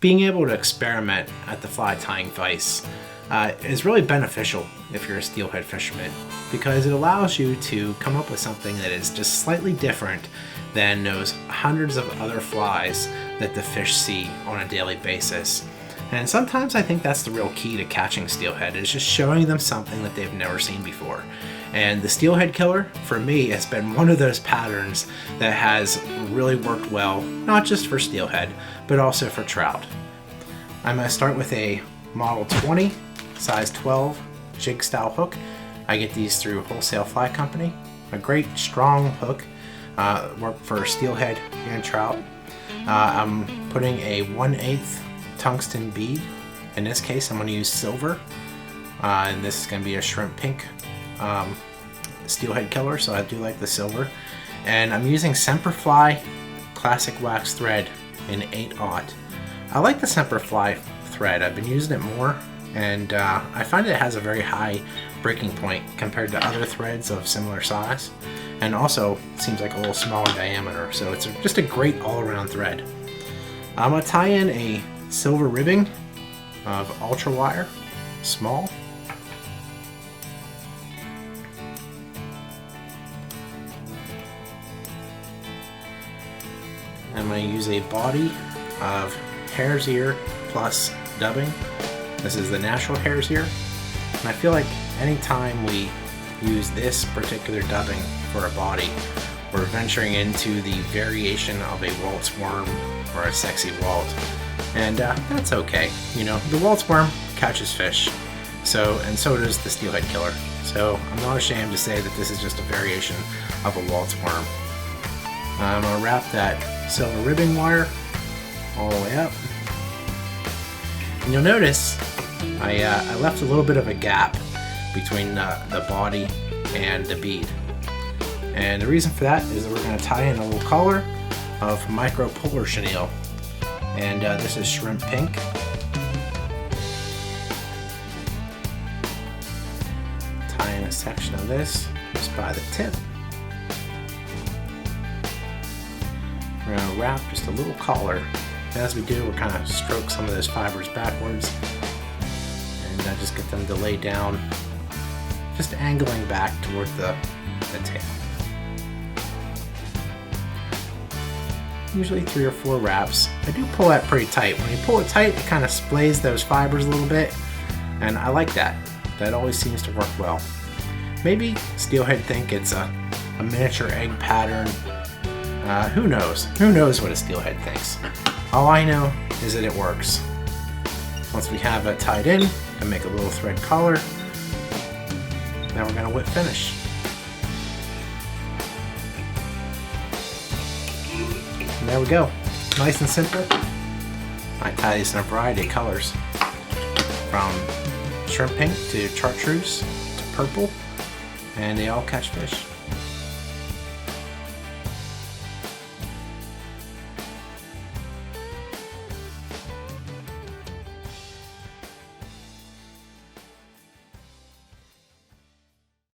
being able to experiment at the fly tying vise is really beneficial if you're a steelhead fisherman, because it allows you to come up with something that is just slightly different than those hundreds of other flies that the fish see on a daily basis. And sometimes I think that's the real key to catching steelhead, is just showing them something that they've never seen before. And the Steelhead Killer, for me, has been one of those patterns that has really worked well, not just for steelhead, but also for trout. I'm going to start with a Model 20, size 12, jig style hook. I get these through Wholesale Fly Company. A great strong hook, work for steelhead and trout. I'm putting a 1/8 tungsten bead. In this case, I'm going to use silver, and this is going to be a shrimp pink Steelhead Killer, so I do like the silver. And I'm using Semperfli classic wax thread in 8/0. I like the Semperfli thread. I've been using it more, and I find it has a very high breaking point compared to other threads of similar size, and also seems like a little smaller diameter, so it's just a great all-around thread. I'm going to tie in a silver ribbing of ultra wire, small. I'm going to use a body of hare's ear plus dubbing. This is the natural hare's ear, and I feel like anytime we use this particular dubbing for a body, we're venturing into the variation of a Walt's worm or a sexy Walt, and that's okay. You know, the Walt's worm catches fish, so does the Steelhead Killer. So I'm not ashamed to say that this is just a variation of a Walt's worm. I'm going to wrap that silver ribbing wire all the way up. And you'll notice I left a little bit of a gap between the body and the bead. And the reason for that is that we're going to tie in a little collar of micro polar chenille. And this is shrimp pink. Tie in a section of this just by the tip. We're going to wrap just a little collar. As we do, we're kind of stroke some of those fibers backwards, and just get them to lay down, just angling back toward the tail. Usually 3 or 4 wraps. I do pull that pretty tight. When you pull it tight, it kind of splays those fibers a little bit, and I like that. That always seems to work well. Maybe steelhead think it's a miniature egg pattern. Who knows? Who knows what a steelhead thinks? All I know is that it works. Once we have it tied in, and make a little thread collar, now we're going to whip finish. And there we go. Nice and simple. I tie these in a variety of colors, from shrimp pink to chartreuse to purple, and they all catch fish.